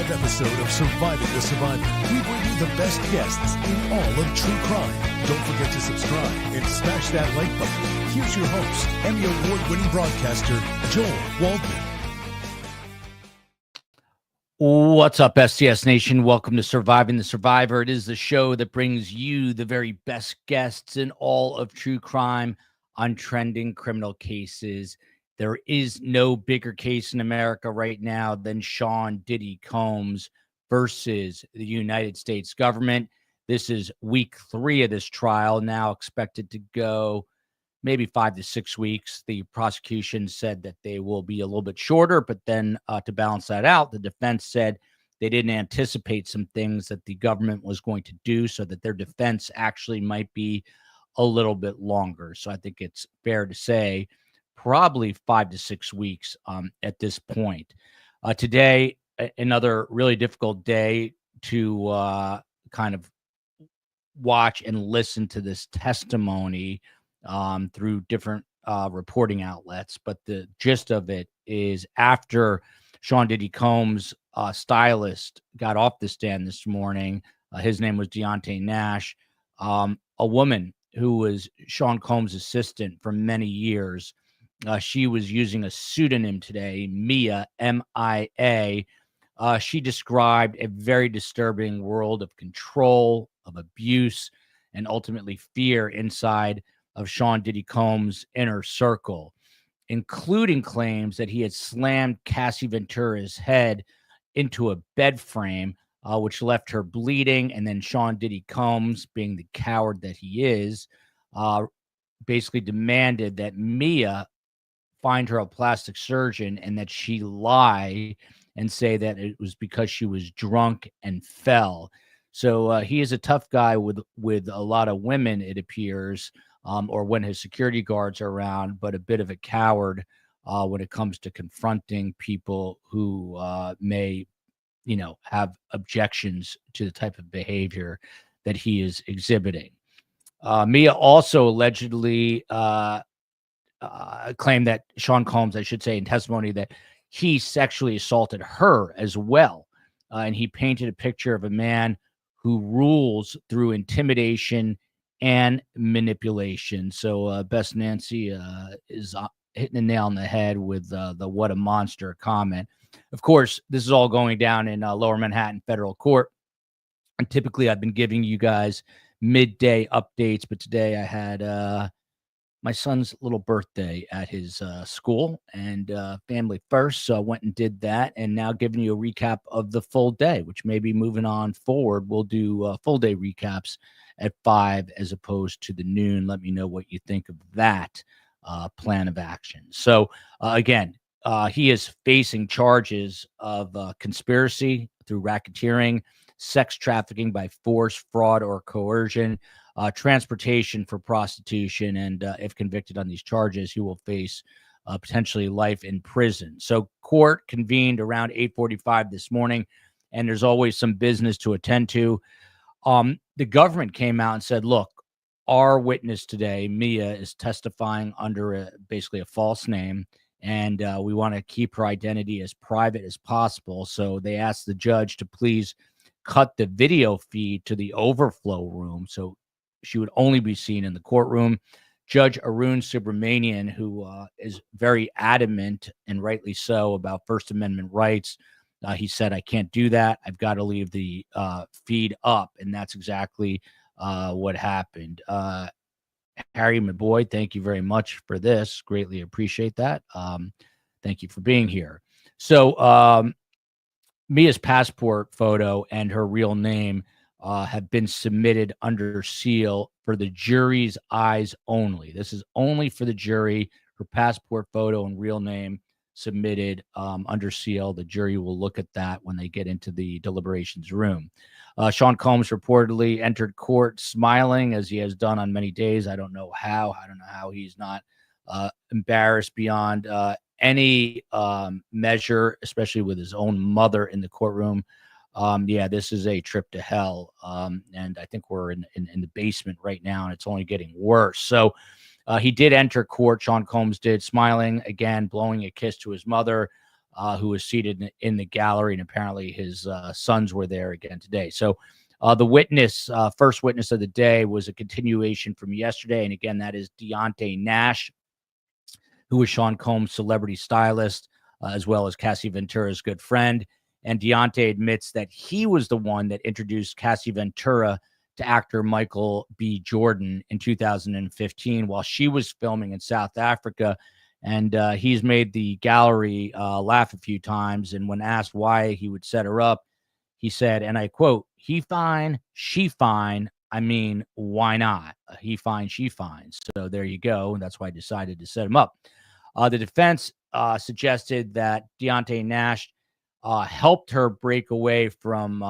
exclusive episode of Surviving the Survivor. We bring you the best guests in all of true crime. Don't forget to subscribe and smash that like button. Here's your host, Emmy Award-winning broadcaster, Joel Waldman. What's up, STS Nation? Welcome to Surviving the Survivor. It is the show that brings you the very best guests in all of true crime on trending criminal cases. There is no bigger case in America right now than Sean Diddy Combs versus the United States government. This is week 3 of this trial, now expected to go maybe 5 to 6 weeks. The prosecution said that they will be a little bit shorter, but then to balance that out, the defense said they didn't anticipate some things that the government was going to do, so that their defense actually might be a little bit longer. So I think it's fair to say probably 5 to 6 weeks at this point. Today, another really difficult day to kind of watch and listen to this testimony through different reporting outlets. But the gist of it is, after Sean Diddy Combs' stylist got off the stand this morning, his name was Deontay Nash, a woman who was Sean Combs' assistant for many years. She was using a pseudonym today, Mia, M-I-A. She described a very disturbing world of control, of abuse, and ultimately fear inside of Sean Diddy Combs' inner circle, including claims that he had slammed Cassie Ventura's head into a bed frame, which left her bleeding. And then Sean Diddy Combs, being the coward that he is, basically demanded that Mia find her a plastic surgeon and that she lie and say that it was because she was drunk and fell. So he is a tough guy with a lot of women, it appears, or when his security guards are around, but a bit of a coward when it comes to confronting people who may, have objections to the type of behavior that he is exhibiting. Mia also allegedly claimed that Sean Combs, I should say in testimony, that he sexually assaulted her as well. And he painted a picture of a man who rules through intimidation and manipulation. So Best Nancy is hitting the nail on the head with the "what a monster" comment. Of course, this is all going down in Lower Manhattan Federal Court. And typically I've been giving you guys midday updates, but today I had my son's little birthday at his school, and family first. So I went and did that, and now giving you a recap of the full day, which maybe moving on forward, we'll do full day recaps at 5 as opposed to the noon. Let me know what you think of that plan of action. So again, he is facing charges of conspiracy through racketeering, sex trafficking by force, fraud, or coercion, transportation for prostitution, and if convicted on these charges, he will face potentially life in prison. So court convened around 8:45 this morning, and there's always some business to attend to. The government came out and said, look, our witness today, Mia, is testifying under basically a false name, and we want to keep her identity as private as possible. So they asked the judge to please cut the video feed to the overflow room, so she would only be seen in the courtroom. Judge Arun Subramanian, who is very adamant, and rightly so, about First Amendment rights, he said, I can't do that. I've got to leave the feed up. And that's exactly what happened. Harry, my boy, thank you very much for this. Greatly appreciate that. Thank you for being here. So Mia's passport photo and her real name have been submitted under seal for the jury's eyes only. This is only for the jury. Her passport photo and real name submitted under seal. The jury will look at that when they get into the deliberations room. Sean Combs reportedly entered court smiling, as he has done on many days. I don't know how. I don't know how he's not embarrassed beyond any measure, especially with his own mother in the courtroom. Yeah, this is a trip to hell. And I think we're in the basement right now, and it's only getting worse. So he did enter court, Sean Combs did, smiling again, blowing a kiss to his mother. who was seated in the gallery, and apparently his sons were there again today. So the first witness of the day was a continuation from yesterday, and again, that is Deontay Nash, who was Sean Combs' celebrity stylist, as well as Cassie Ventura's good friend. And Deontay admits that he was the one that introduced Cassie Ventura to actor Michael B. Jordan in 2015 while she was filming in South Africa. And he's made the gallery laugh a few times. And when asked why he would set her up, he said, and I quote, "He fine, she fine. I mean, why not? He fine, she fine." So there you go. And that's why I decided to set him up. The defense suggested that Deontay Nash helped her break away from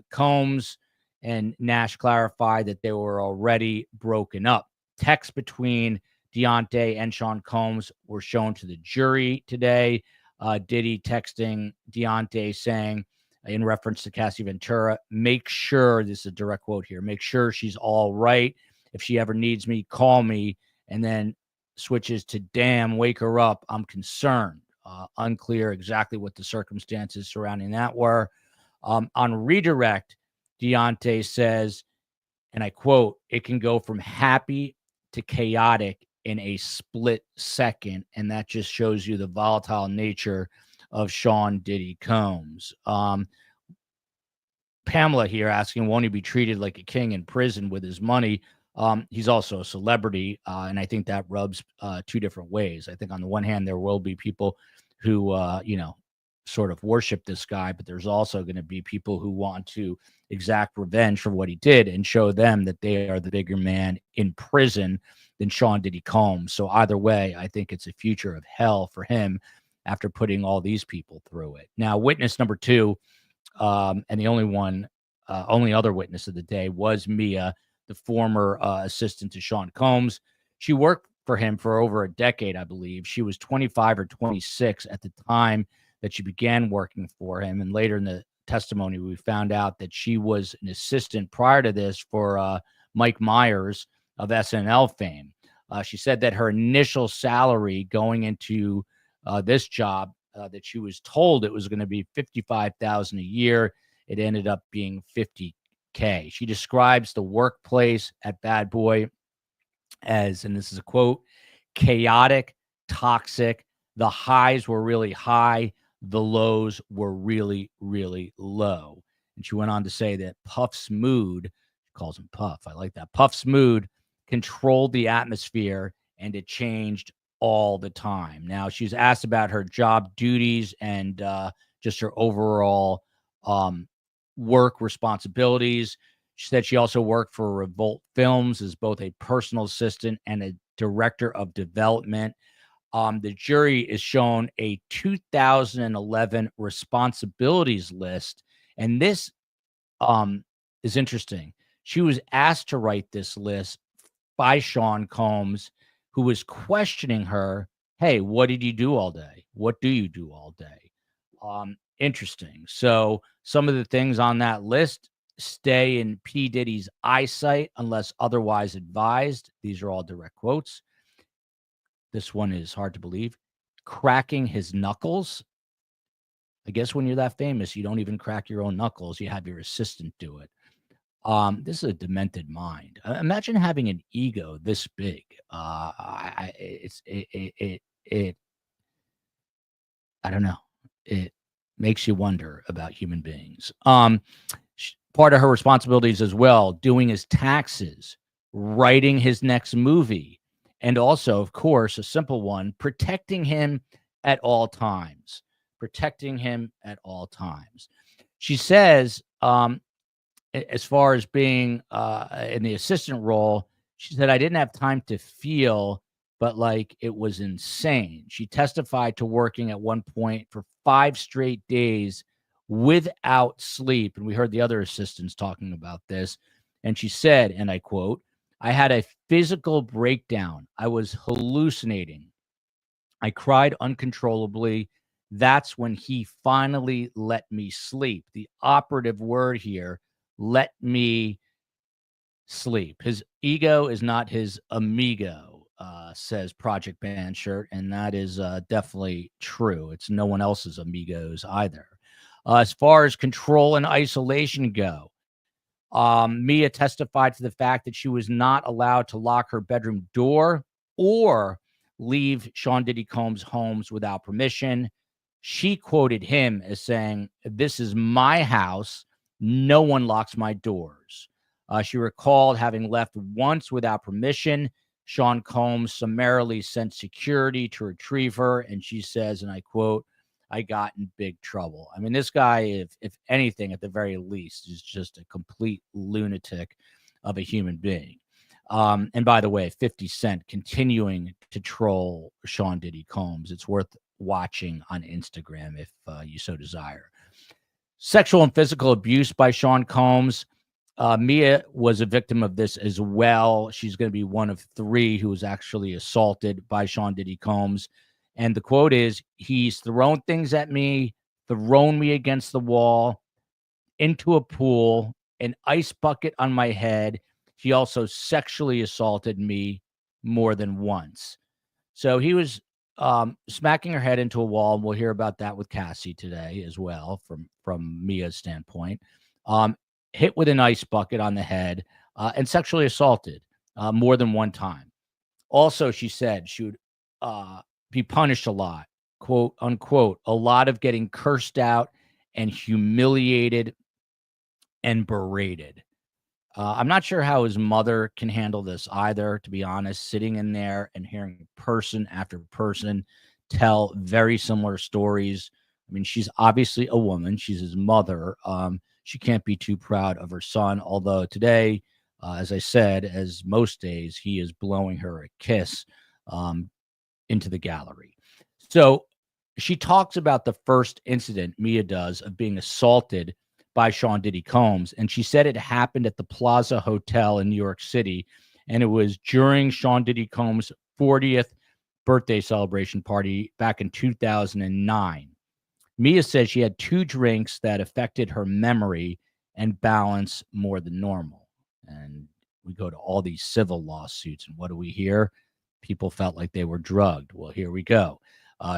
Combs, and Nash clarified that they were already broken up. Texts between Deontay and Sean Combs were shown to the jury today. Diddy texting Deontay saying, in reference to Cassie Ventura, "Make sure," this is a direct quote here, "make sure she's all right. If she ever needs me, call me." And then switches to, "Damn, wake her up. I'm concerned." Unclear exactly what the circumstances surrounding that were. On redirect, Deontay says, and I quote, "It can go from happy to chaotic in a split second." And that just shows you the volatile nature of Sean Diddy Combs. Pamela here asking, won't he be treated like a king in prison with his money? He's also a celebrity, and I think that rubs two different ways. I think on the one hand, there will be people who, sort of worship this guy, but there's also going to be people who want to exact revenge for what he did and show them that they are the bigger man in prison than Sean Diddy Combs. So either way, I think it's a future of hell for him after putting all these people through it. Now, witness number two, and the only other witness of the day was Mia, the former assistant to Sean Combs. She worked for him for over a decade, I believe. She was 25 or 26 at the time that she began working for him. And later in the testimony, we found out that she was an assistant prior to this for Mike Myers of SNL fame. She said that her initial salary going into this job, that she was told it was going to be $55,000 a year. It ended up being $50K. She describes the workplace at Bad Boy as, and this is a quote, "chaotic, toxic. The highs were really high. The lows were really, really low." And she went on to say that Puff's mood, she calls him Puff, I like that, Puff's mood controlled the atmosphere, and it changed all the time. Now, she's asked about her job duties and just her overall work responsibilities. She said she also worked for Revolt Films as both a personal assistant and a director of development. The jury is shown a 2011 responsibilities list, and this is interesting. She was asked to write this list by Sean Combs, who was questioning her, "Hey, what did you do all day? What do you do all day?" Interesting. So some of the things on that list: stay in P. Diddy's eyesight unless otherwise advised. These are all direct quotes. This one is hard to believe. Cracking his knuckles. I guess when you're that famous, you don't even crack your own knuckles. You have your assistant do it. This is a demented mind. Imagine having an ego this big. I don't know. It makes you wonder about human beings. Part of her responsibilities as well, doing his taxes, writing his next movie, and also, of course, a simple one, protecting him at all times. Protecting him at all times. She says, as far as being in the assistant role, she said, "I didn't have time to feel, but like it was insane." She testified to working at one point for 5 straight days without sleep. And we heard the other assistants talking about this. And she said, and I quote, "I had a physical breakdown. I was hallucinating. I cried uncontrollably. That's when he finally let me sleep." The operative word here, let me sleep. His ego is not his amigo. says Project Band Shirt, and that is definitely true. It's no one else's amigos either. As far as control and isolation go, Mia testified to the fact that she was not allowed to lock her bedroom door or leave Sean Diddy Combs' homes without permission. She quoted him as saying, "This is my house. No one locks my doors." She recalled having left once without permission. Sean Combs summarily sent security to retrieve her, and she says, and I quote, "I got in big trouble." I mean, this guy, if anything, at the very least, is just a complete lunatic of a human being. And by the way, 50 Cent continuing to troll Sean Diddy Combs. It's worth watching on Instagram if you so desire. Sexual and physical abuse by Sean Combs. Mia was a victim of this as well. She's going to be one of 3 who was actually assaulted by Sean Diddy Combs. And the quote is, "He's thrown things at me, thrown me against the wall, into a pool, an ice bucket on my head. He also sexually assaulted me more than once." So he was smacking her head into a wall, and we'll hear about that with Cassie today as well from Mia's standpoint. Hit with an ice bucket on the head and sexually assaulted more than one time. Also, she said she would be punished a lot, quote unquote, a lot of getting cursed out and humiliated and berated. I'm not sure how his mother can handle this either, to be honest, sitting in there and hearing person after person tell very similar stories. I mean, she's obviously a woman. She's his mother. She can't be too proud of her son, although today, as I said, as most days, he is blowing her a kiss into the gallery. So she talks about the first incident, Mia does, of being assaulted by Sean Diddy Combs. And she said it happened at the Plaza Hotel in New York City. And it was during Sean Diddy Combs' 40th birthday celebration party back in 2009. Mia said she had 2 drinks that affected her memory and balance more than normal. And we go to all these civil lawsuits. And what do we hear? People felt like they were drugged. Well, here we go.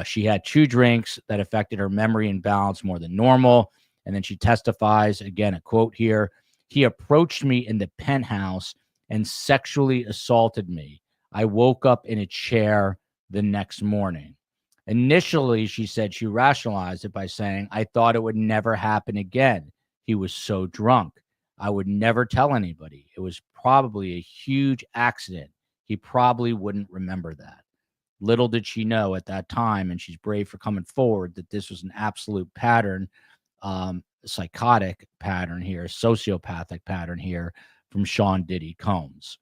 She had 2 drinks that affected her memory and balance more than normal. And then she testifies, again, a quote here, "He approached me in the penthouse and sexually assaulted me. I woke up in a chair the next morning." Initially, she said she rationalized it by saying, "I thought it would never happen again. He was so drunk. I would never tell anybody. It was probably a huge accident. He probably wouldn't remember that." Little did she know at that time, and she's brave for coming forward, that this was an absolute pattern, psychotic pattern here, sociopathic pattern here from Sean Diddy Combs.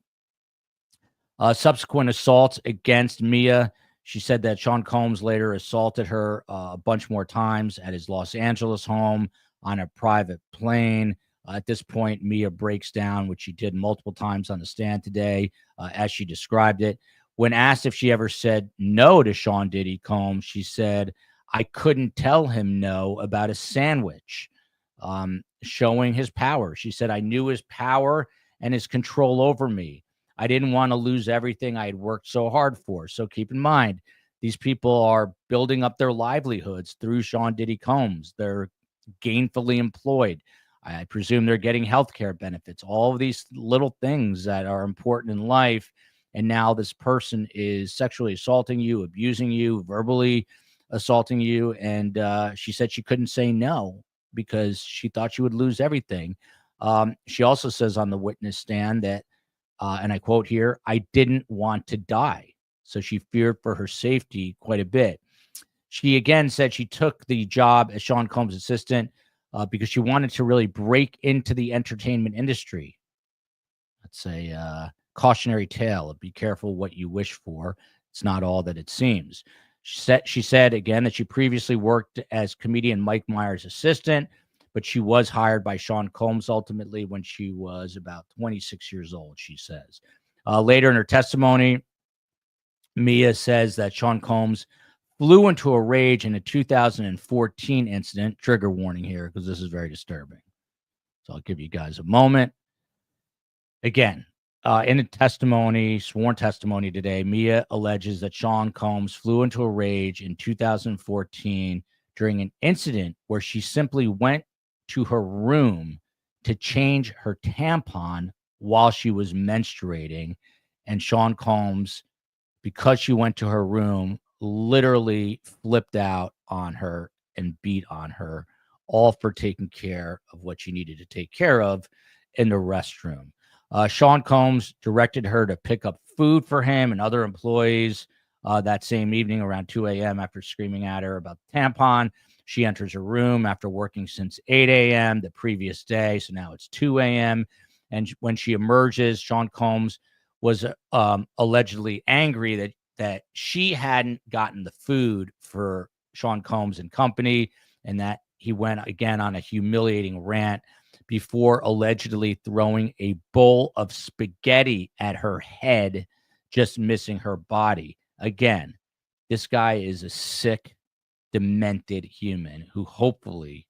Subsequent assaults against Mia. She said that Sean Combs later assaulted her a bunch more times at his Los Angeles home on a private plane. At this point, Mia breaks down, which she did multiple times on the stand today, as she described it. When asked if she ever said no to Sean Diddy Combs, she said, "I couldn't tell him no about a sandwich," showing his power. She said, "I knew his power and his control over me. I didn't want to lose everything I had worked so hard for." So keep in mind, these people are building up their livelihoods through Sean Diddy Combs. They're gainfully employed. I presume they're getting healthcare benefits, all of these little things that are important in life. And now this person is sexually assaulting you, abusing you, verbally assaulting you. And she said she couldn't say no because she thought she would lose everything. She also says on the witness stand that, and I quote here, "I didn't want to die." So she feared for her safety quite a bit. She again said she took the job as Sean Combs' assistant because she wanted to really break into the entertainment industry. That's a cautionary tale. Be careful what you wish for. It's not all that it seems. She said again that she previously worked as comedian Mike Myers' assistant, but she was hired by Sean Combs ultimately when she was about 26 years old, she says. Later in her testimony, Mia says that Sean Combs flew into a rage in a 2014 incident. Trigger warning here because this is very disturbing. So I'll give you guys a moment. Again, In a sworn testimony today, Mia alleges that Sean Combs flew into a rage in 2014 during an incident where she simply went to her room to change her tampon while she was menstruating. And Sean Combs, because she went to her room, literally flipped out on her and beat on her, all for taking care of what she needed to take care of in the restroom. Sean Combs directed her to pick up food for him and other employees that same evening around 2 a.m. after screaming at her about the tampon. She enters her room after working since 8 a.m. the previous day, so now it's 2 a.m. And when she emerges, Sean Combs was allegedly angry that she hadn't gotten the food for Sean Combs and company, and that he went again on a humiliating rant before allegedly throwing a bowl of spaghetti at her head, just missing her body. Again, this guy is a sick, demented human who hopefully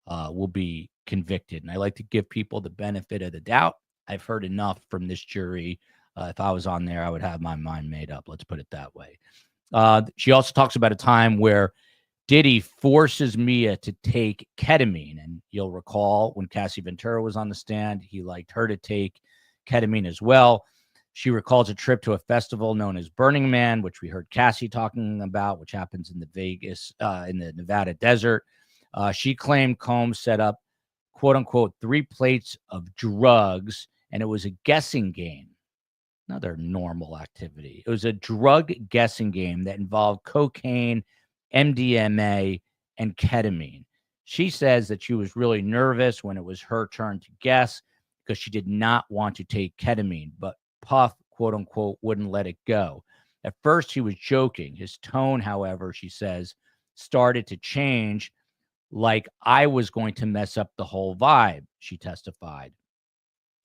will be convicted. And I like to give people the benefit of the doubt. I've heard enough from this jury. If I was on there, I would have my mind made up. Let's put it that way. She also talks about a time where Diddy forces Mia to take ketamine. And you'll recall when Cassie Ventura was on the stand, he liked her to take ketamine as well. She recalls a trip to a festival known as Burning Man, which we heard Cassie talking about, which happens in the Nevada desert. She claimed Combs set up, quote unquote, 3 plates of drugs, and it was a guessing game. Another normal activity. It was a drug guessing game that involved cocaine, MDMA, and ketamine. She says that she was really nervous when it was her turn to guess because she did not want to take ketamine, but Puff, quote unquote, wouldn't let it go. At first, he was joking. His tone, however, she says, started to change, like I was going to mess up the whole vibe, she testified.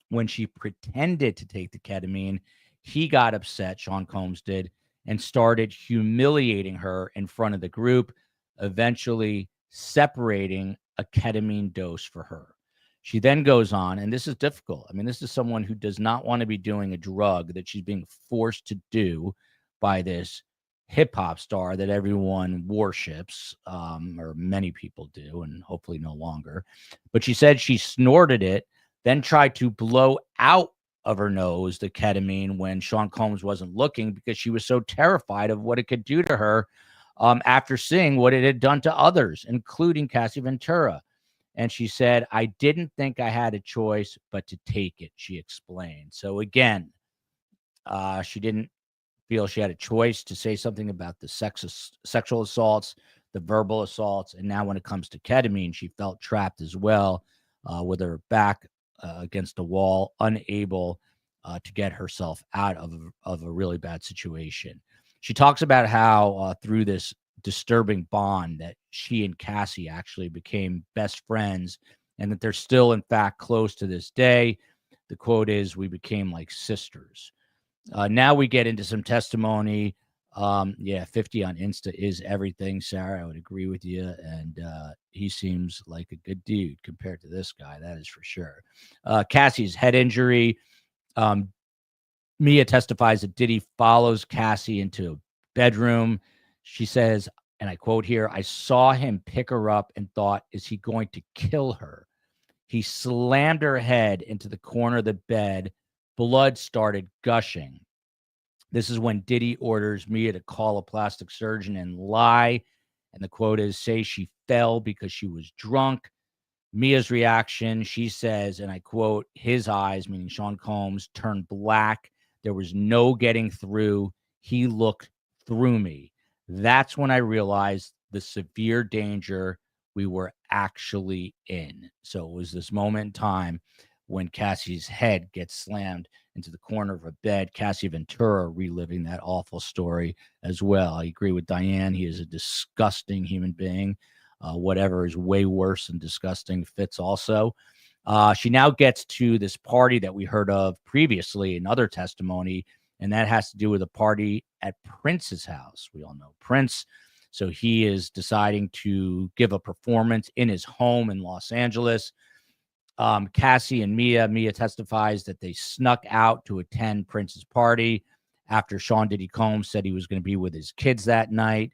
When she pretended to take the ketamine, he got upset, Sean Combs did, and started humiliating her in front of the group, eventually separating a ketamine dose for her. She then goes on, and this is difficult. I mean, this is someone who does not want to be doing a drug that she's being forced to do by this hip hop star that everyone worships, or many people do, and hopefully no longer. But she said she snorted it, then tried to blow out of her nose the ketamine when Sean Combs wasn't looking because she was so terrified of what it could do to her after seeing what it had done to others, including Cassie Ventura. And she said, I didn't think I had a choice but to take it, she explained. So again, she didn't feel she had a choice to say something about the sexual assaults, the verbal assaults. And now when it comes to ketamine, she felt trapped as well, with her back against the wall, unable to get herself out of a really bad situation. She talks about how through this disturbing bond that she and Cassie actually became best friends, and that they're still, in fact, close to this day. The quote is, we became like sisters. Now we get into some testimony. 50 on Insta is everything, Sarah. I would agree with you. And he seems like a good dude compared to this guy. That is for sure. Cassie's head injury. Mia testifies that Diddy follows Cassie into a bedroom. She says, and I quote here, I saw him pick her up and thought, is he going to kill her? He slammed her head into the corner of the bed. Blood started gushing. This is when Diddy orders Mia to call a plastic surgeon and lie. And the quote is, say she fell because she was drunk. Mia's reaction, she says, and I quote, his eyes, meaning Sean Combs, turned black. There was no getting through. He looked through me. That's when I realized the severe danger we were actually in. So it was this moment in time when Cassie's head gets slammed into the corner of a bed. Cassie Ventura reliving that awful story as well. I agree with Diane. He is a disgusting human being. Whatever is way worse than disgusting fits also. She now gets to this party that we heard of previously in other testimony, and that has to do with a party at Prince's house. We all know Prince. So he is deciding to give a performance in his home in Los Angeles. Cassie and Mia testifies that they snuck out to attend Prince's party after Sean Diddy Combs said he was going to be with his kids that night.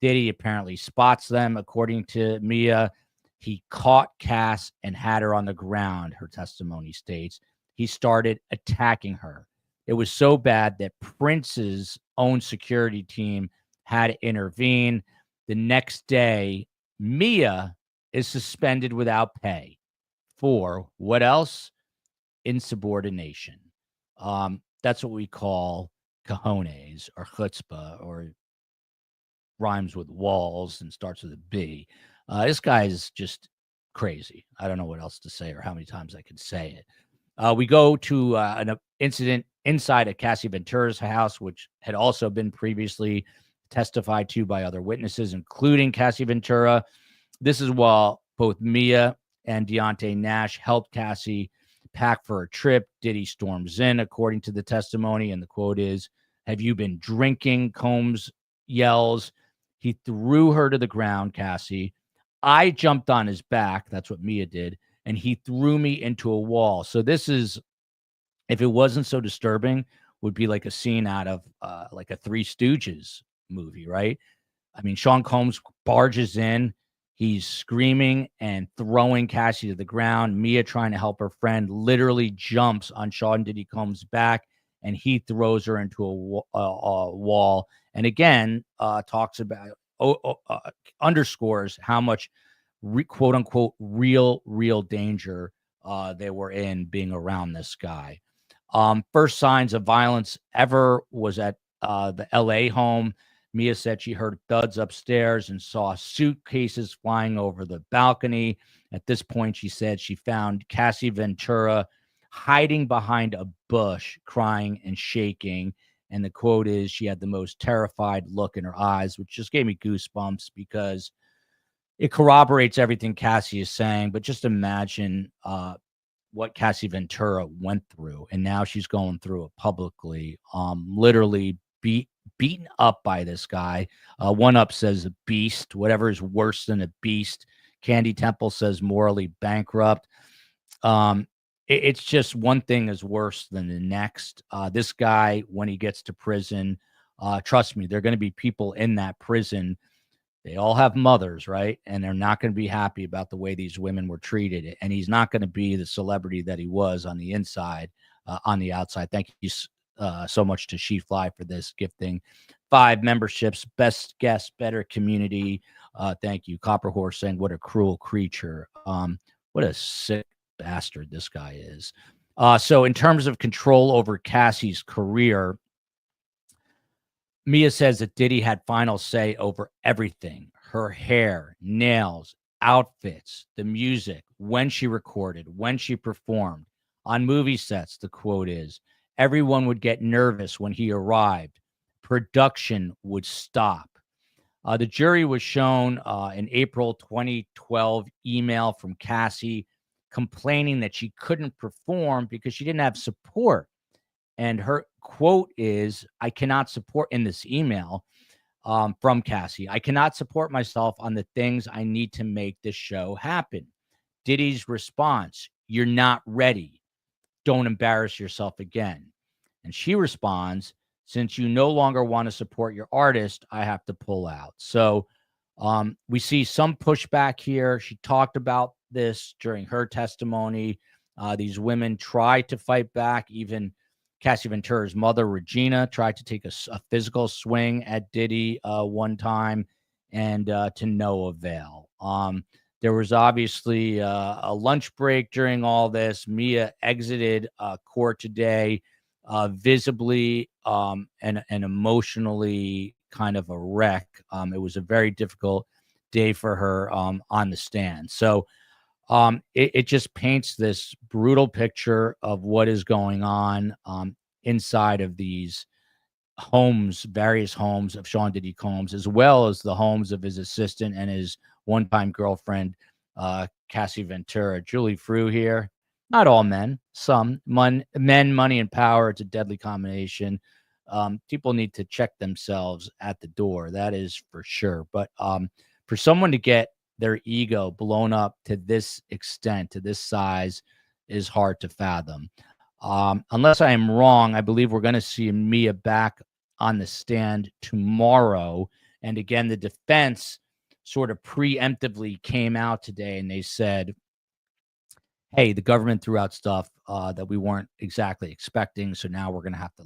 Diddy apparently spots them. According to Mia, he caught Cass and had her on the ground, her testimony states. He started attacking her. It was so bad that Prince's own security team had to intervene. The next day, Mia is suspended without pay for what else? Insubordination. That's what we call cojones or chutzpah, or rhymes with walls and starts with a B. This guy is just crazy. I don't know what else to say or how many times I could say it. We go to an incident inside of Cassie Ventura's house, which had also been previously testified to by other witnesses, including Cassie Ventura. This is while both Mia and Deontay Nash helped Cassie pack for a trip. Diddy storms in, according to the testimony, and the quote is, "Have you been drinking?" Combs yells. He threw her to the ground, Cassie. I jumped on his back. That's what Mia did. And he threw me into a wall. So this is, if it wasn't so disturbing, would be like a scene out of like a Three Stooges movie, right? I mean, Sean Combs barges in. He's screaming and throwing Cassie to the ground. Mia, trying to help her friend, literally jumps on Sean Diddy Combs' back, and he throws her into a wall. And again, talks about, underscores how much quote unquote real danger they were in being around this guy. First signs of violence ever was at the LA home. Mia said she heard thuds upstairs and saw suitcases flying over the balcony. At this point, she said she found Cassie Ventura hiding behind a bush, crying and shaking. And the quote is, she had the most terrified look in her eyes, which just gave me goosebumps because it corroborates everything Cassie is saying. But just imagine what Cassie Ventura went through. And now she's going through it publicly, literally beaten up by this guy. One Up says a beast, whatever is worse than a beast. Candy Temple says morally bankrupt. It's just one thing is worse than the next. This guy, when he gets to prison, trust me, there are going to be people in that prison. They all have mothers, right? And they're not going to be happy about the way these women were treated. And he's not going to be the celebrity that he was on the inside, on the outside. Thank you so much to She Fly for this gifting 5 memberships. Best guest, better community. Thank you. Copper Horse saying, what a cruel creature. What a sick bastard this guy is. So in terms of control over Cassie's career, Mia says that Diddy had final say over everything: her hair, nails, outfits, the music, when she recorded, when she performed. On movie sets, the quote is, everyone would get nervous when he arrived. Production would stop. The jury was shown an April 2012 email from Cassie complaining that she couldn't perform because she didn't have support. And her quote is, I cannot support, in this email from Cassie, I cannot support myself on the things I need to make this show happen. Diddy's response, you're not ready. Don't embarrass yourself again. And she responds, since you no longer want to support your artist, I have to pull out. So we see some pushback here. She talked about this during her testimony. These women tried to fight back. Even Cassie Ventura's mother, Regina, tried to take a physical swing at Diddy one time, and to no avail. There was obviously a lunch break during all this. Mia exited court today visibly and emotionally kind of a wreck. It was a very difficult day for her on the stand. So it just paints this brutal picture of what is going on inside of these homes, various homes of Sean Diddy Combs, as well as the homes of his assistant and his one-time girlfriend, Cassie Ventura. Julie Frew here. Not all men, some men, money, and power. It's a deadly combination. People need to check themselves at the door. That is for sure. But for someone to get their ego blown up to this extent, to this size, is hard to fathom. Unless I am wrong, I believe we're going to see Mia back on the stand tomorrow. And again, the defense sort of preemptively came out today and they said, hey, the government threw out stuff that we weren't exactly expecting. So now we're going to have to,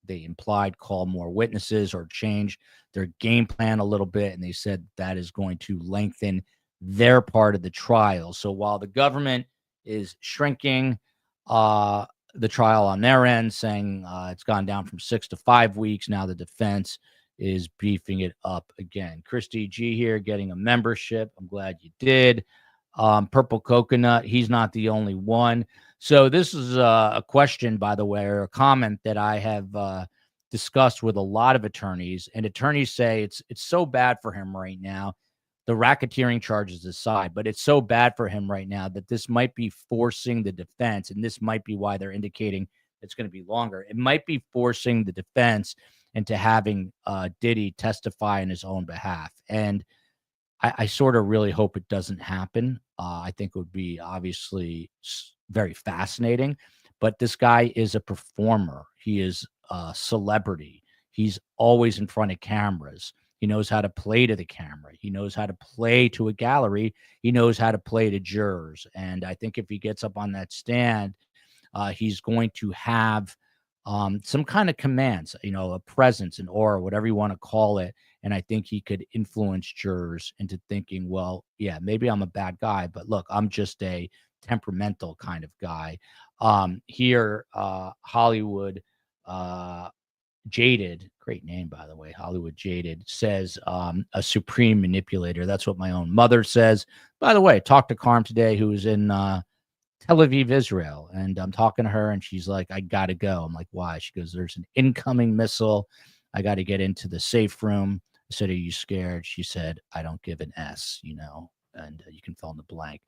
they implied, call more witnesses or change their game plan a little bit. And they said that is going to lengthen their part of the trial. So while the government is shrinking the trial on their end, saying it's gone down from 6 to 5 weeks, now the defense is beefing it up again. Christy G here getting a membership. I'm glad you did. Purple Coconut, he's not the only one. So this is a question, by the way, or a comment that I have discussed with a lot of attorneys, and attorneys say it's so bad for him right now, the racketeering charges aside, but it's so bad for him right now that this might be forcing the defense, and this might be why they're indicating it's going to be longer. It might be forcing the defense into having Diddy testify in his own behalf. And I sort of really hope it doesn't happen. I think it would be obviously very fascinating, but this guy is a performer. He is a celebrity. He's always in front of cameras. He knows how to play to the camera. He knows how to play to a gallery. He knows how to play to jurors. And I think if he gets up on that stand, he's going to have some kind of commands, a presence, an aura, whatever you want to call it. And I think he could influence jurors into thinking, well, yeah, maybe I'm a bad guy, but look, I'm just a temperamental kind of guy. Here, Hollywood Jaded, great name, by the way, Hollywood Jaded, says a supreme manipulator. That's what my own mother says. By the way, talked to Carm today, who was in Tel Aviv, Israel. And I'm talking to her and she's like, I got to go. I'm like, why? She goes, there's an incoming missile. I got to get into the safe room. I said, are you scared? She said, I don't give an S, and you can fill in the blank.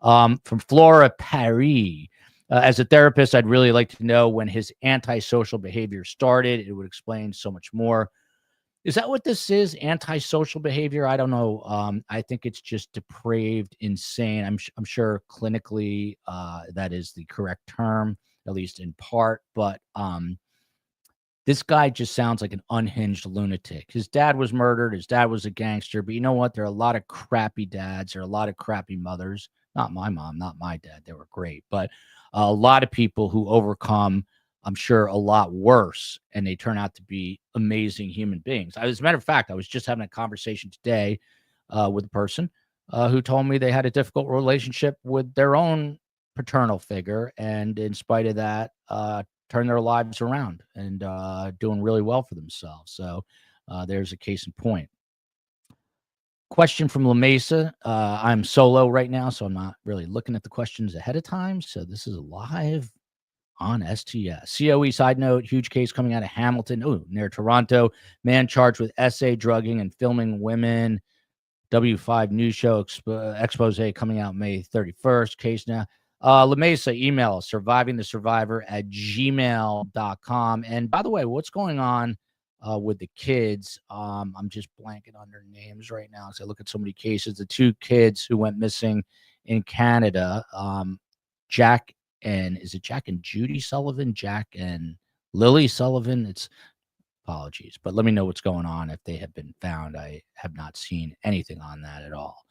From Flora, Paris. As a therapist, I'd really like to know when his antisocial behavior started. It would explain so much more. Is that what this is? Antisocial behavior? I don't know. I think it's just depraved, insane. I'm sure clinically that is the correct term, at least in part. But this guy just sounds like an unhinged lunatic. His dad was murdered. His dad was a gangster. But you know what? There are a lot of crappy dads. There are a lot of crappy mothers. Not my mom, not my dad. They were great. But a lot of people who overcome, I'm sure, a lot worse, and they turn out to be amazing human beings. As a matter of fact, I was just having a conversation today with a person who told me they had a difficult relationship with their own paternal figure, and in spite of that, turned their lives around and doing really well for themselves. So there's a case in point. Question from La Mesa. I'm solo right now, so I'm not really looking at the questions ahead of time. So this is live on STS. COE side note, huge case coming out of Hamilton, near Toronto. Man charged with SA drugging and filming women. W5 news show expose coming out May 31st. Case now. La Mesa, email survivingthesurvivor@gmail.com. And by the way, what's going on with the kids? I'm just blanking on their names right now as I look at so many cases. The two kids who went missing in Canada, Jack and is it Jack and Judy Sullivan? Jack and Lily Sullivan? It's apologies, but let me know what's going on if they have been found. I have not seen anything on that at all.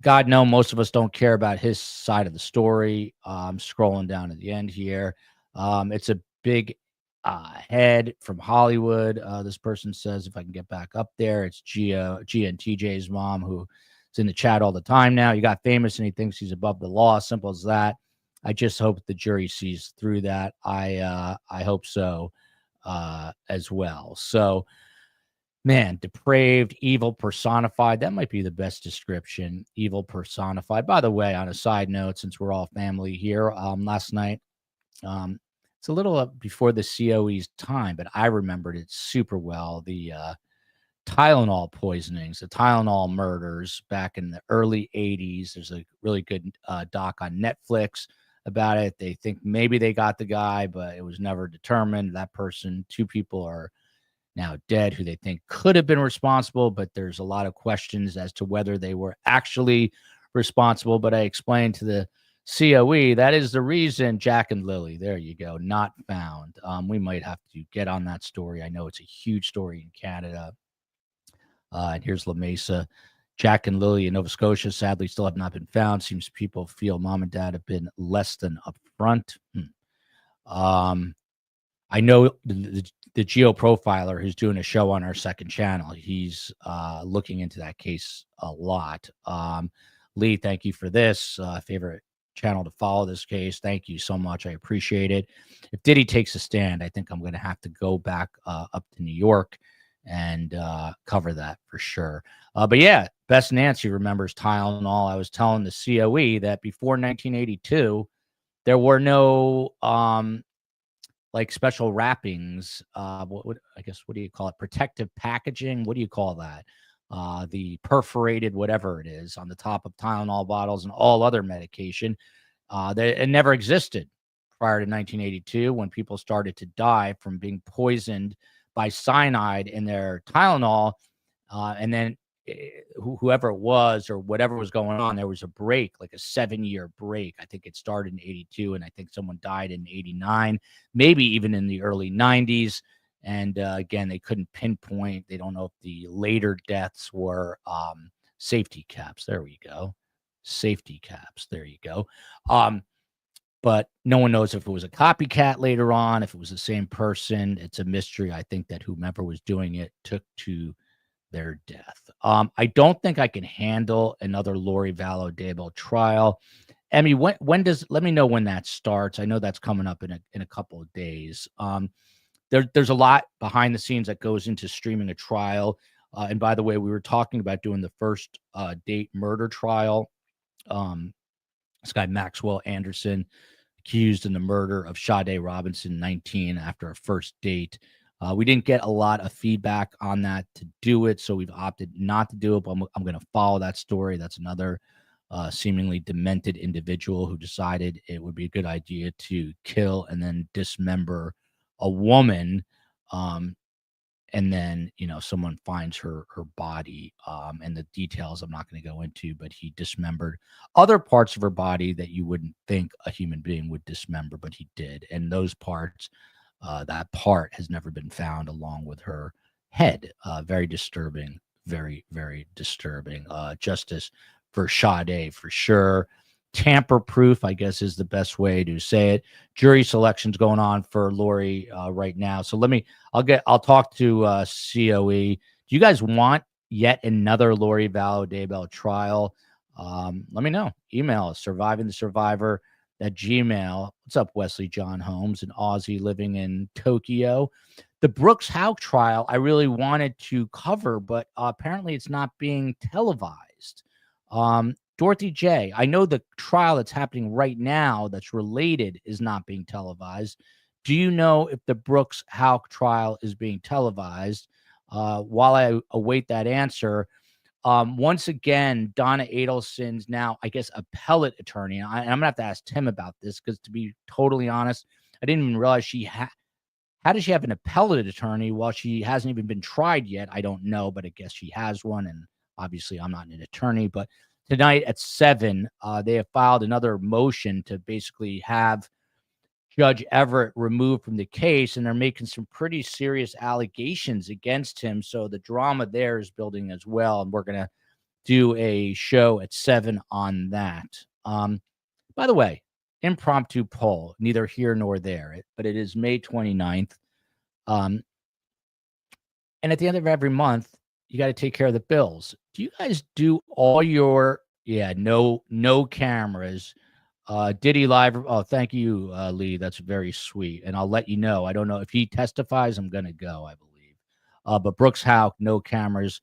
God, no, most of us don't care about his side of the story. I'm scrolling down to the end here. It's a big head from Hollywood. This person says, if I can get back up there, it's Gia and TJ's mom, who is in the chat all the time now. He got famous and he thinks he's above the law. Simple as that. I just hope the jury sees through that. I hope so as well. So, man, depraved, evil personified. That might be the best description. Evil personified. By the way, on a side note, since we're all family here, last night, it's a little before the COE's time, but I remembered it super well. The Tylenol poisonings, the Tylenol murders back in the early 80s. There's a really good doc on Netflix about it. They think maybe they got the guy, but it was never determined. That person, two people are now dead, who they think could have been responsible, but there's a lot of questions as to whether they were actually responsible. But I explained to the COE that is the reason Jack and Lily, there you go, not found. We might have to get on that story. I know it's a huge story in Canada. And here's La Mesa. Jack and Lily in Nova Scotia sadly still have not been found. Seems people feel mom and dad have been less than upfront. I know the geo profiler who's doing a show on our second channel. He's looking into that case a lot. Lee, thank you for this. Favorite channel to follow this case. Thank you so much. I appreciate it. If Diddy takes a stand, I think I'm going to have to go back up to New York and cover that for sure. But yeah, Best Nancy remembers Tylenol. I was telling the COE that before 1982, there were no like special wrappings. What do you call it? Protective packaging. What do you call that? The perforated whatever it is on the top of Tylenol bottles and all other medication. It never existed prior to 1982 when people started to die from being poisoned by cyanide in their Tylenol. And then whoever it was or whatever was going on, there was a break, like a 7-year break. I think it started in 82, and I think someone died in 89, maybe even in the early 90s. And again, they couldn't pinpoint. They don't know if the later deaths were safety caps. There we go. Safety caps. There you go. But no one knows if it was a copycat later on, if it was the same person. It's a mystery. I think that whomever was doing it took to their death. I don't think I can handle another Lori Vallow Daybell trial. Emmy, when does, let me know when that starts. I know that's coming up in a couple of days. There's a lot behind the scenes that goes into streaming a trial. And by the way, we were talking about doing the first date murder trial. This guy, Maxwell Anderson, accused in the murder of Sade Robinson, 19, after a first date. We didn't get a lot of feedback on that to do it, so we've opted not to do it, but I'm going to follow that story. That's another seemingly demented individual who decided it would be a good idea to kill and then dismember a woman. And then, someone finds her body, and the details I'm not going to go into, but he dismembered other parts of her body that you wouldn't think a human being would dismember, but he did. And those parts, that part has never been found along with her head. Very disturbing, very, very disturbing. Justice for Sade for sure. Tamper-proof, I guess, is the best way to say it. Jury selection's going on for Lori right now. So I'll talk to COE. Do you guys want yet another Lori Vallow Daybell trial? Let me know. Email us, survivingthesurvivor@gmail. What's up, Wesley John Holmes, an Aussie living in Tokyo? The Brooks Howe trial I really wanted to cover, but apparently it's not being televised. Dorothy J., I know the trial that's happening right now that's related is not being televised. Do you know if the Brooks Howe trial is being televised? While I await that answer, once again, Donna Adelson's now, I guess, appellate attorney. And I'm going to have to ask Tim about this because, to be totally honest, I didn't even realize how does she have an appellate attorney while she hasn't even been tried yet? I don't know, but I guess she has one. And obviously, I'm not an attorney, but tonight at 7, they have filed another motion to basically have Judge Everett removed from the case, and they're making some pretty serious allegations against him. So the drama there is building as well, and we're going to do a show at 7 on that. By the way, impromptu poll, neither here nor there, but it is May 29th. And at the end of every month, you got to take care of the bills. Do you guys do all your, no cameras, Diddy live? Oh, thank you, Lee. That's very sweet. And I'll let you know. I don't know if he testifies, I'm going to go, I believe. But Brooks Howe, no cameras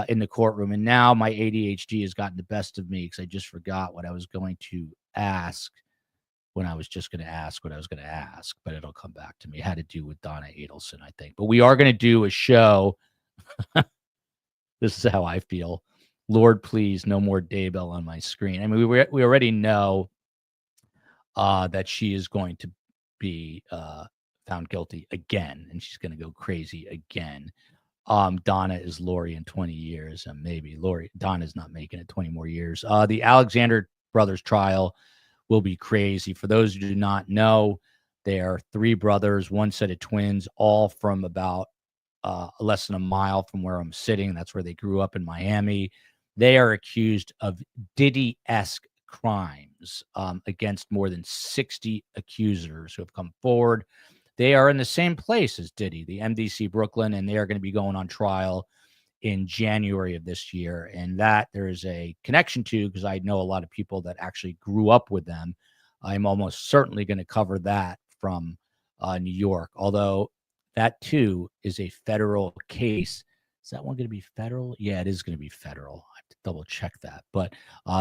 in the courtroom. And now my ADHD has gotten the best of me because I just forgot what I was going to ask when I was just going to ask what I was going to ask, but it'll come back to me. It had to do with Donna Adelson, I think. But we are going to do a show. This is how I feel. Lord, please, no more Daybell on my screen. I mean, we already know that she is going to be found guilty again, and she's going to go crazy again. Donna is Lori in 20 years, and maybe Donna's not making it 20 more years. The Alexander brothers trial will be crazy. For those who do not know, they are three brothers, one set of twins, all from about less than a mile from where I'm sitting. That's where they grew up in Miami. They are accused of Diddy-esque crimes against more than 60 accusers who have come forward. They are in the same place as Diddy, the MDC Brooklyn, and they are going to be going on trial in January of this year. And that there is a connection to, because I know a lot of people that actually grew up with them. I'm almost certainly going to cover that from New York, although that too is a federal case. Is that one going to be federal? Yeah, it is going to be federal. I have to double check that. But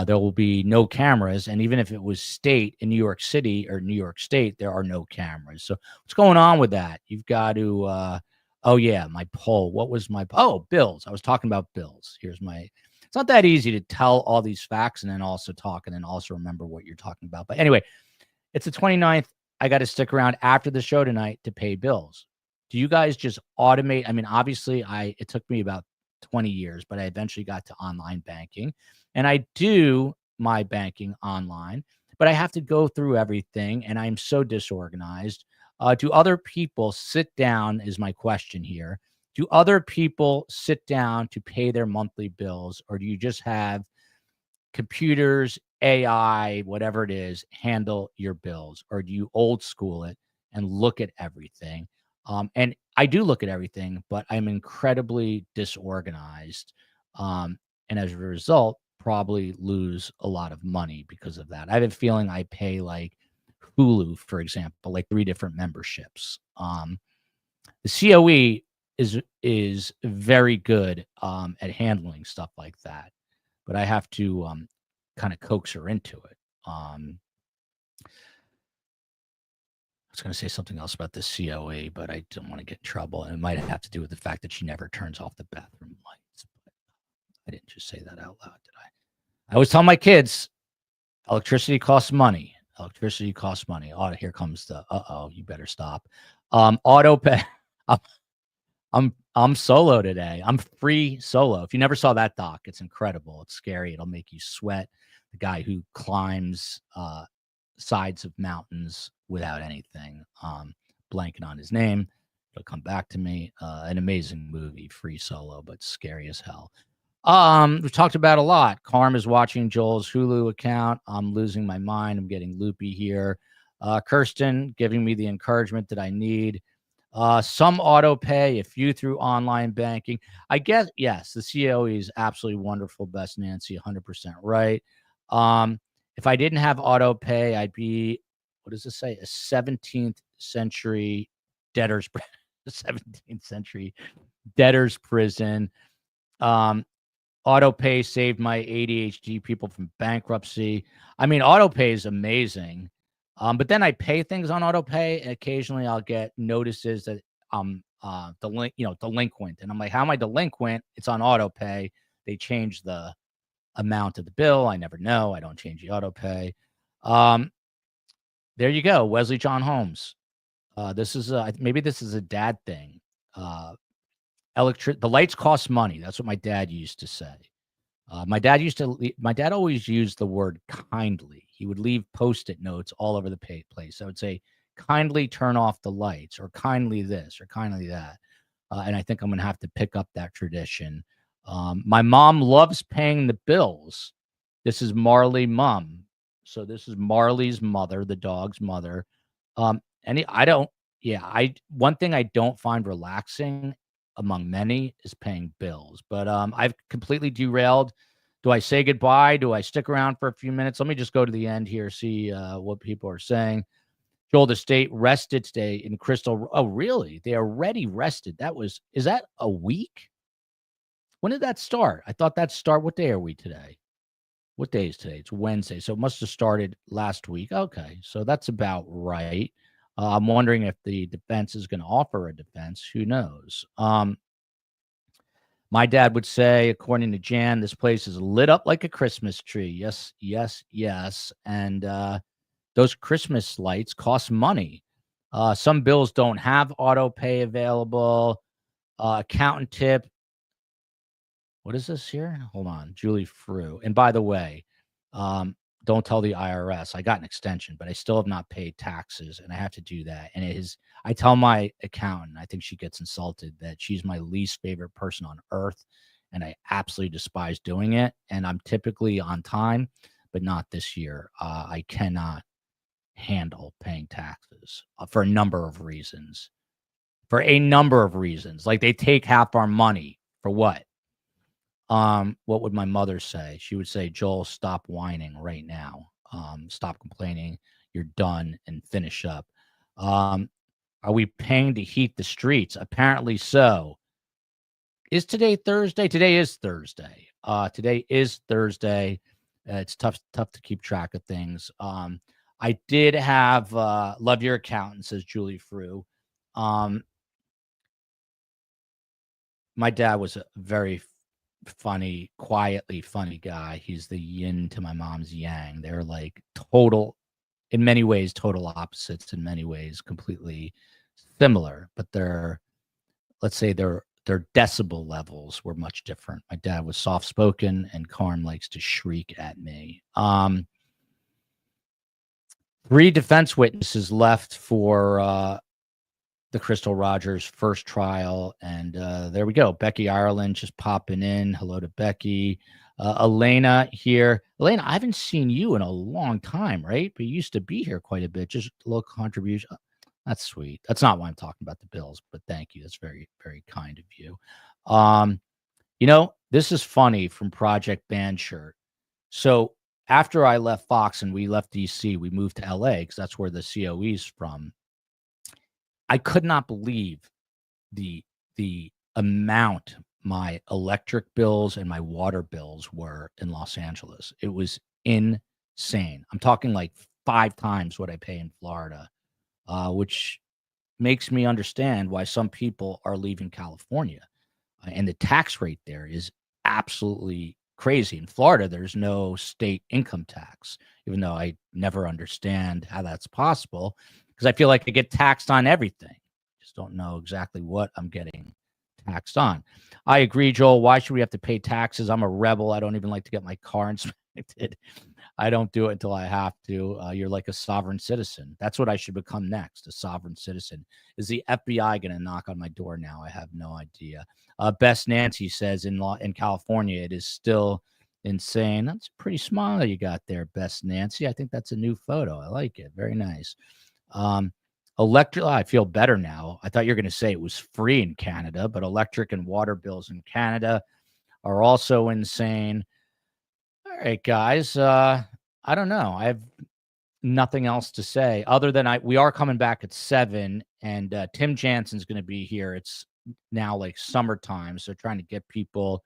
there will be no cameras. And even if it was state in New York City or New York State, there are no cameras. So what's going on with that? You've got to, oh yeah, my poll. What was my, bills. I was talking about bills. Here's my, it's not that easy to tell all these facts and then also talk and then also remember what you're talking about. But anyway, it's the 29th. I got to stick around after the show tonight to pay bills. Do you guys just automate? I mean, obviously, it took me about 20 years, but I eventually got to online banking, and I do my banking online, but I have to go through everything, and I'm so disorganized. Do other people sit down is my question here. Do other people sit down to pay their monthly bills, or do you just have computers, AI, whatever it is, handle your bills, or do you old school it and look at everything? And I do look at everything, but I'm incredibly disorganized. And as a result, probably lose a lot of money because of that. I have a feeling I pay like Hulu, for example, like 3 different memberships. The COE is very good at handling stuff like that, but I have to kind of coax her into it. I was going to say something else about the COE, but I don't want to get in trouble. And it might have to do with the fact that she never turns off the bathroom lights. But I didn't just say that out loud, did I? I always tell my kids, electricity costs money. Electricity costs money. Oh, here comes the, you better stop. Auto pay. I'm solo today. I'm free solo. If you never saw that doc, it's incredible. It's scary. It'll make you sweat. The guy who climbs sides of mountains without anything, blanking on his name. It'll come back to me. An amazing movie, free solo, but scary as hell. We've talked about a lot. Carm is watching Joel's Hulu account. I'm losing my mind. I'm getting loopy here. Kirsten giving me the encouragement that I need. Some auto pay, a few through online banking. I guess, yes, the COE is absolutely wonderful. Best Nancy, 100% right. If I didn't have auto pay, I'd be, what does it say? A 17th century debtor's 17th century debtor's prison. Auto pay saved my ADHD people from bankruptcy. I mean, auto pay is amazing. But then I pay things on auto pay, and occasionally I'll get notices that I'm delinquent. And I'm like, how am I delinquent? It's on auto pay. They change the amount of the bill. I never know. I don't change the auto pay. There you go. Wesley John Holmes. This is maybe this is a dad thing. The lights cost money. That's what my dad used to say. My dad always used the word kindly. He would leave Post-it notes all over the place. I would say, kindly turn off the lights, or kindly this, or kindly that. And I think I'm going to have to pick up that tradition. My mom loves paying the bills. This is Marley mom. So this is Marley's mother, the dog's mother. One thing I don't find relaxing among many is paying bills, but I've completely derailed. Do I say goodbye? Do I stick around for a few minutes? Let me just go to the end here, see what people are saying. Joel, the state rested today in Crystal. Oh, really? They already rested. Is that a week? When did that start? I thought that start. What day are we today? What day is today? It's Wednesday. So it must have started last week. Okay. So that's about right. I'm wondering if the defense is going to offer a defense. Who knows? My dad would say, according to Jan, this place is lit up like a Christmas tree. Yes, yes, yes. And those Christmas lights cost money. Some bills don't have auto pay available. Accountant tip. What is this here? Hold on. Julie Frew. And by the way, don't tell the IRS. I got an extension, but I still have not paid taxes, and I have to do that. And I tell my accountant, I think she gets insulted, that she's my least favorite person on earth, and I absolutely despise doing it. And I'm typically on time, but not this year. I cannot handle paying taxes for a number of reasons. Like, they take half our money for what? What would my mother say? She would say, Joel, stop whining right now. Stop complaining. You're done, and finish up. Are we paying to heat the streets? Apparently so. Is today Thursday? Today is Thursday. It's tough to keep track of things. I did have love your accountant, says Julie Frew. My dad was a very funny, quietly funny guy. He's the yin to my mom's yang. They're like in many ways, total opposites, in many ways, completely similar, but let's say their decibel levels were much different. My dad was soft-spoken, and Karn likes to shriek at me. 3 defense witnesses left for the Crystal Rogers first trial. And there we go. Becky Ireland just popping in. Hello to Becky. Elena here. Elena, I haven't seen you in a long time, right? But you used to be here quite a bit. Just a little contribution. That's sweet. That's not why I'm talking about the Bills, but thank you. That's very, very kind of you. This is funny from Project Band Shirt. So after I left Fox and we left DC, we moved to LA because that's where the COE is from. I could not believe the amount my electric bills and my water bills were in Los Angeles. It was insane. I'm talking like 5 times what I pay in Florida, which makes me understand why some people are leaving California. And the tax rate there is absolutely crazy. In Florida, there's no state income tax, even though I never understand how that's possible, because I feel like I get taxed on everything. Just don't know exactly what I'm getting taxed on. I agree, Joel. Why should we have to pay taxes? I'm a rebel. I don't even like to get my car inspected. I don't do it until I have to. You're like a sovereign citizen. That's what I should become next, a sovereign citizen. Is the FBI going to knock on my door now? I have no idea. Best Nancy says in California, it is still insane. That's pretty small you got there, Best Nancy. I think that's a new photo. I like it. Very nice. Electric, I feel better now. I thought you were going to say it was free in Canada, but electric and water bills in Canada are also insane. All right, guys. I don't know. I have nothing else to say other than we are coming back at 7, and Tim Jansen's going to be here. It's now like summertime, so trying to get people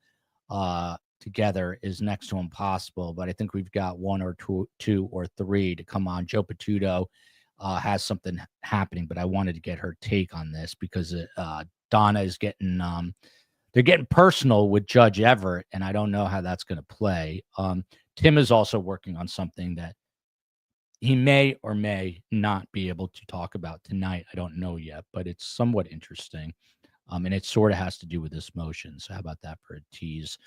together is next to impossible. But I think we've got 1 or 2 or 3 to come on. Joe Patuto has something happening, but I wanted to get her take on this because Donna is getting they're getting personal with Judge Everett, and I don't know how that's going to play. Tim is also working on something that he may or may not be able to talk about tonight. I don't know yet, but it's somewhat interesting. And it sort of has to do with this motion. So how about that for a tease?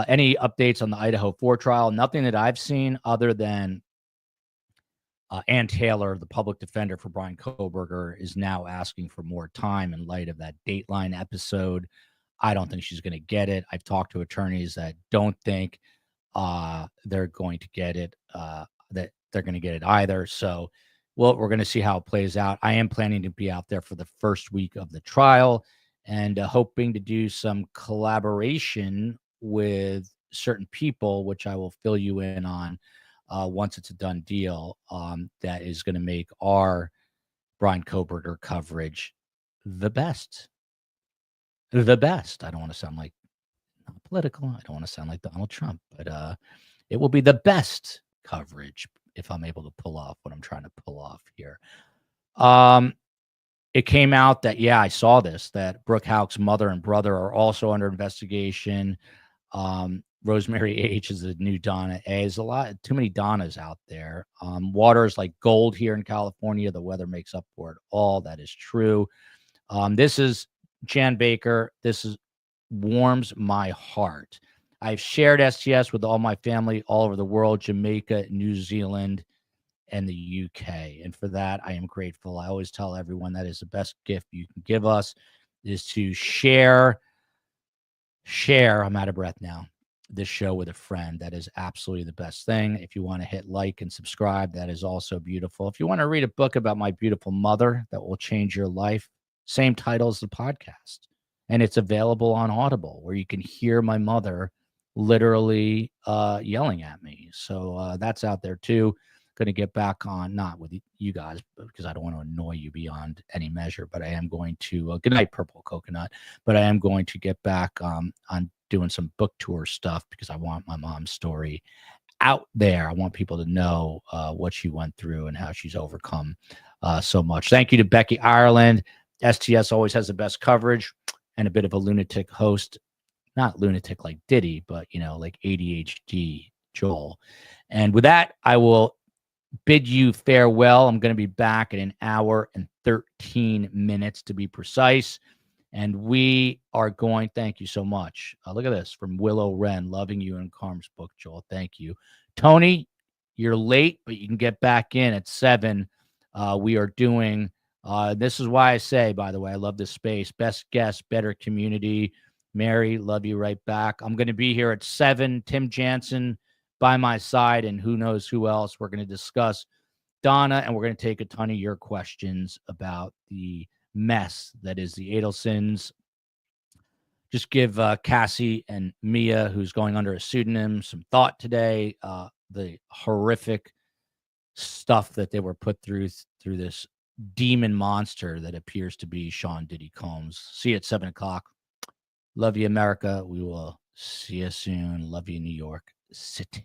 Any updates on the Idaho 4 trial? Nothing that I've seen other than Ann Taylor, the public defender for Brian Kohberger, is now asking for more time in light of that Dateline episode. I don't think she's going to get it. I've talked to attorneys that don't think they're going to get it, that they're going to get it either. So, well, we're going to see how it plays out. I am planning to be out there for the first week of the trial and hoping to do some collaboration with certain people, which I will fill you in on once it's a done deal, that is going to make our Brian Kohberger coverage the best. The best. I don't want to sound like not political. I don't want to sound like Donald Trump, but it will be the best coverage if I'm able to pull off what I'm trying to pull off here. It came out that, yeah, I saw this, that Brooke Houck's mother and brother are also under investigation. Rosemary H is the new Donna A. There's a lot, too many Donnas out there. Water is like gold here in California. The weather makes up for it all. That is true. This is Jan Baker. This is warms my heart. I've shared STS with all my family all over the world, Jamaica, New Zealand, and the UK. And for that, I am grateful. I always tell everyone that is the best gift you can give us is to share, I'm out of breath now, this show with a friend. That is absolutely the best thing. If you want to hit like and subscribe, that is also beautiful. If you want to read a book about my beautiful mother that will change your life, same title as the podcast. And it's available on Audible, where you can hear my mother literally yelling at me. So that's out there too. Going to get back on, not with you guys, because I don't want to annoy you beyond any measure, but I am going to, good night, Purple Coconut, but I am going to get back on doing some book tour stuff because I want my mom's story out there. I want people to know what she went through and how she's overcome so much. Thank you to Becky Ireland. STS always has the best coverage and a bit of a lunatic host, not lunatic like Diddy, but, like ADHD Joel. And with that, I will bid you farewell. I'm going to be back in an hour and 13 minutes to be precise. And we are going, thank you so much. Look at this from Willow Wren, loving you in Carm's book, Joel. Thank you. Tony, you're late, but you can get back in at 7. We are doing, this is why I say, by the way, I love this space. Best guest, better community. Mary, love you right back. I'm going to be here at 7. Tim Jansen by my side, and who knows who else. We're going to discuss Donna, and we're going to take a ton of your questions about the mess that is the Adelsons. Just give Cassie and Mia, who's going under a pseudonym, some thought today. The horrific stuff that they were put through this demon monster that appears to be Sean Diddy Combs. See you at 7 o'clock. Love you, America. We will see you soon. Love you, New York City.